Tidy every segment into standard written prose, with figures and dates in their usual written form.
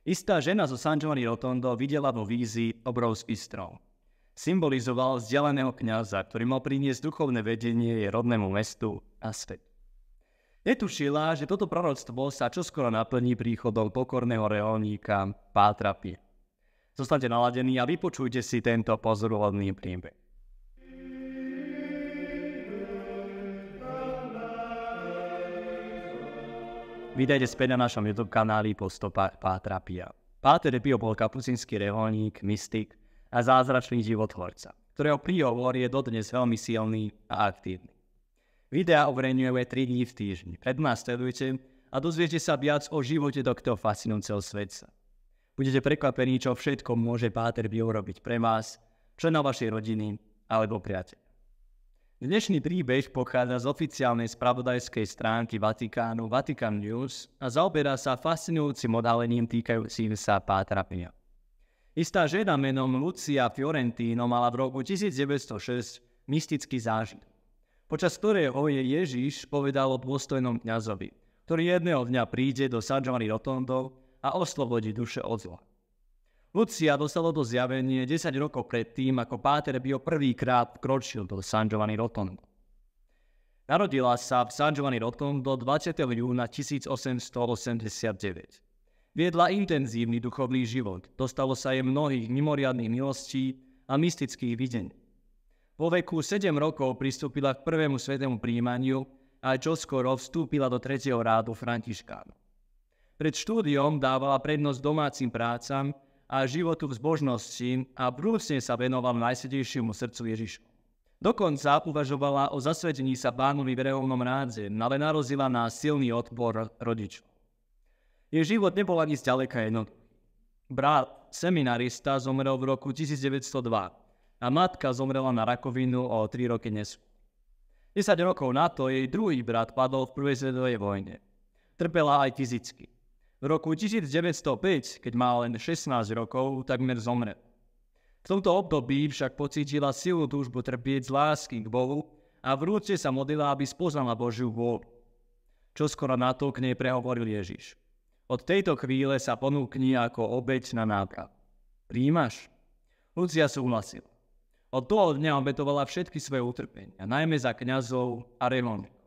Istá žena zo San Giovanni Rotondo videla vo vízii obrovský strom. Symbolizoval vzdialeného kňaza, ktorý mal priniesť duchovné vedenie jej rodnému mestu a svetu. Netušila, že toto proroctvo sa čoskoro naplní príchodom pokorného reholníka Pátra Pia. Zostaňte naladení a vypočujte si tento pozoruhodný príbeh. Vítajte späť na našom YouTube kanáli po stopách Pátra Pia. Páter Pio bol kapucínsky reholník, mystik a zázračný životvorca, ktorého príhovor je dodnes veľmi silný a aktívny. Videa uverejňujeme 3 dní v týždni. Pred nás sledujte a dozviete sa viac o živote tohto fascinujúceho svetca. Budete prekvapení, čo všetko môže Páter Pio urobiť pre vás, členov vašej rodiny alebo priateľ. Dnešný príbeh pochádza z oficiálnej spravodajskej stránky Vatikánu Vatican News a zaoberá sa fascinujúcim odhalením týkajúcim sa Pátra Pia. Istá žena menom Lucia Fiorentino mala v roku 1906 mystický zážitok, počas ktorého jej Ježiš povedal o dôstojnom kňazovi, ktorý jedného dňa príde do San Giovanni Rotondo a oslobodí duše od zla. Lucia dostala to zjavenie 10 rokov predtým, ako Páter Pio prvýkrát vkročil do San Giovanni Rotondo. Narodila sa v San Giovanni Rotondo 20. júna 1889. Viedla intenzívny duchovný život, dostalo sa jej mnohých mimoriadnych milostí a mystických videní. Vo veku 7 rokov pristúpila k prvému svätému prijímaniu a čoskoro vstúpila do 3. rádu františkánov. Pred štúdiom dávala prednosť domácim prácam a životu v zbožnosti a vrúcne sa venoval najsvätejšiemu srdcu Ježišu. Dokonca uvažovala o zasvetení sa Pánovi v reholnom rádze, ale narazila na silný odpor rodičov. Jej život nebol ani zďaleka jednoduchý. Brat, seminarista, zomrel v roku 1902 a matka zomrela na rakovinu o 3 roky neskôr. 10 rokov na to jej druhý brat padol v prvej svetovej vojne. Trpela aj fyzicky. V roku 1905, keď mal len 16 rokov, takmer zomrel. V tomto období však pocítila silnú túžbu trpieť z lásky k Bohu a vrúcne sa modlila, aby spoznala Božiu vôľu. Čoskoro na to k nej prehovoril Ježiš. Od tejto chvíle sa ponúkni ako obeť na nápravu. Prijímaš? Lucia súhlasila. Od toho dňa obetovala všetky svoje utrpenia, najmä za kňazov a reholníkov.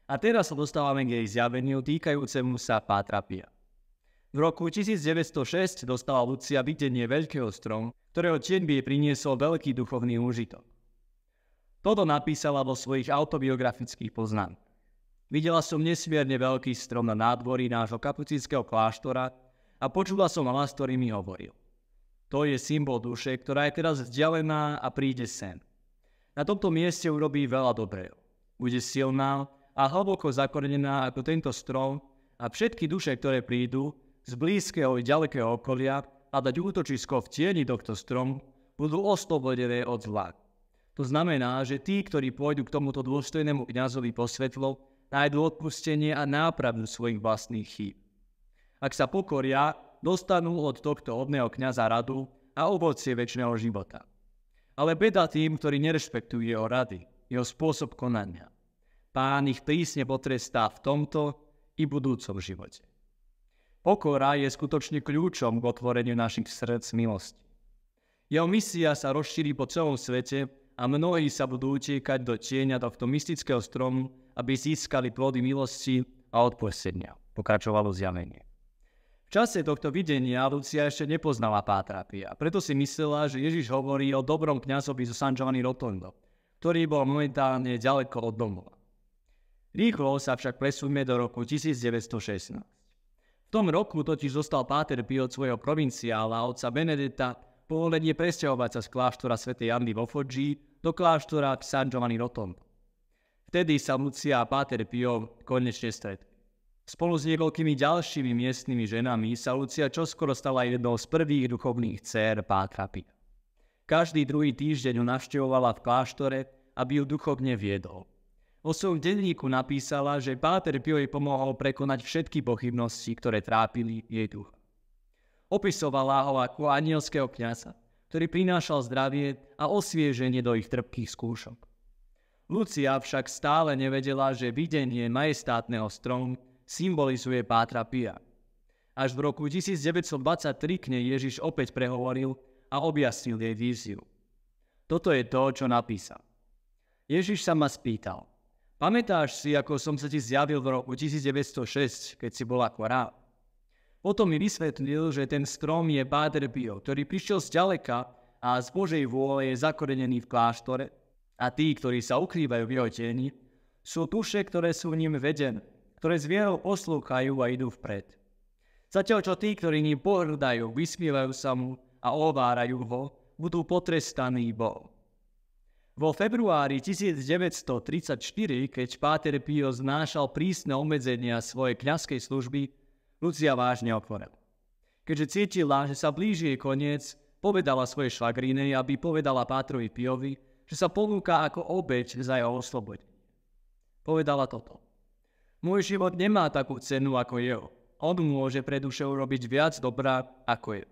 A teraz sa dostávame k jej zjaveniu týkajúcemu sa Pátra Pia. V roku 1906 dostala Lucia videnie veľkého stromu, ktorého tieň by jej priniesol veľký duchovný úžitok. Toto napísala vo svojich autobiografických poznámkach. Videla som nesmierne veľký strom na nádvorí nášho kapucínskeho kláštora a počula som hlas, ktorý mi hovoril. To je symbol duše, ktorá je teraz vzdialená a príde sen. Na tomto mieste urobí veľa dobrého. Bude silná a hlboko zakorenená ako tento strom a všetky duše, ktoré prídu z blízkeho i ďalekého okolia a dať útočisko v tieni tohto stromu, budú oslobodené od zla. To znamená, že tí, ktorí pôjdu k tomuto dôstojnému kňazovi po svetlo, nájdú odpustenie a nápravu svojich vlastných chýb. Ak sa pokoria, dostanú od tohto hodného kňaza radu a ovocie večného života. Ale beda tým, ktorí nerešpektujú jeho rady, jeho spôsob konania. Pán ich prísne potrestá v tomto i budúcom živote. Pokora je skutočne kľúčom k otvoreniu našich srdc milosti. Jeho misia sa rozšíri po celom svete a mnohí sa budú utiekať do tieňa tohto mystického stromu, aby získali plody milosti a odpustenia, pokračovalo zjavenie. V čase tohto videnia Lucia ešte nepoznala Pátra Pia, preto si myslela, že Ježiš hovorí o dobrom kňazovi zo San Giovanni Rotondo, ktorý bol momentálne ďaleko od domova. Rýchlo sa však presuňme do roku 1916. V tom roku totiž dostal Páter Pio od svojho provinciála, otca Benedetta, povolenie presťahovať sa z kláštora svätej Anny vo Foggi do kláštora San Giovanni Rotondo. Vtedy sa Lucia a Páter Pio konečne stretli. Spolu s niekoľkými ďalšími miestnymi ženami sa Lucia čoskoro stala jednou z prvých duchovných dcér Pátra Pia. Každý druhý týždeň ju navštevovala v kláštore, aby ju duchovne viedol. O svojom denníku napísala, že Páter Pio jej pomohol prekonať všetky pochybnosti, ktoré trápili jej ducha. Opisovala ho ako anielského kňaza, ktorý prinášal zdravie a osvieženie do ich trpkých skúšok. Lucia však stále nevedela, že videnie majestátneho stromu symbolizuje Pátra Pia. Až v roku 1923 k nej Ježiš opäť prehovoril a objasnil jej víziu. Toto je to, čo napísal. Ježiš sa ma spýtal: pamätáš si, ako som sa ti zjavil v roku 1906, keď si bol ako rád? Potom mi vysvetlil, že ten strom je Páter Pio, ktorý prišiel zďaleka a z Božej vôle je zakorenený v kláštore, a tí, ktorí sa ukrývajú v jeho tieni, sú duše, ktoré sú ním vedené, ktoré z vierou poslúchajú a idú vpred. Zatiaľ čo tí, ktorí ním pohrdajú, vysmievajú sa mu a ovárajú ho, budú potrestaní Bohom. Vo februári 1934, keď Páter Pio znášal prísne obmedzenia svojej kňazskej služby, Lucia vážne ochorela. Keďže cítila, že sa blíži jej koniec, povedala svojej švagríne, aby povedala Pátrovi Piovi, že sa ponúka ako obeť za jeho oslobodenie. Povedala toto: môj život nemá takú cenu ako jeho. On môže pre duše urobiť viac dobrá ako je.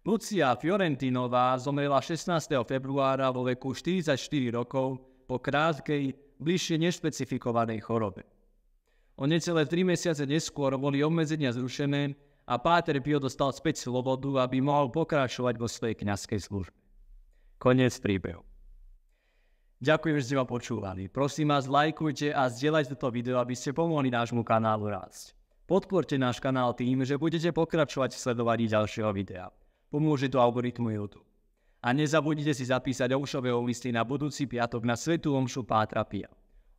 Lucia Fiorentinová zomrela 16. februára vo veku 44 rokov po krátkej, bližšie nešpecifikovanej chorobe. O necelé 3 mesiace neskôr boli obmedzenia zrušené a Páter Pio dostal späť slobodu, aby mohol pokračovať vo svojej kňazskej službe. Koniec príbehu. Ďakujem, že ste ma počúvali. Prosím vás, lajkujte a zdieľajte toto video, aby ste pomohli nášmu kanálu rásť. Podporte náš kanál tým, že budete pokračovať v sledovaní ďalšieho videa. Pomôže to algoritmu YouTube. A nezabudnite si zapísať omšového listy na budúci piatok na svätú omšu Pátra Pia.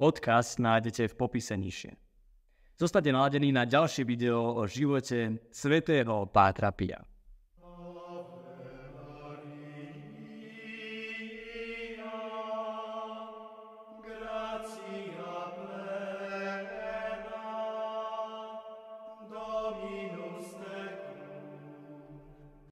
Odkaz nájdete v popise nižšie. Zostaňte naladení na ďalšie video o živote svätého Pátra Pia.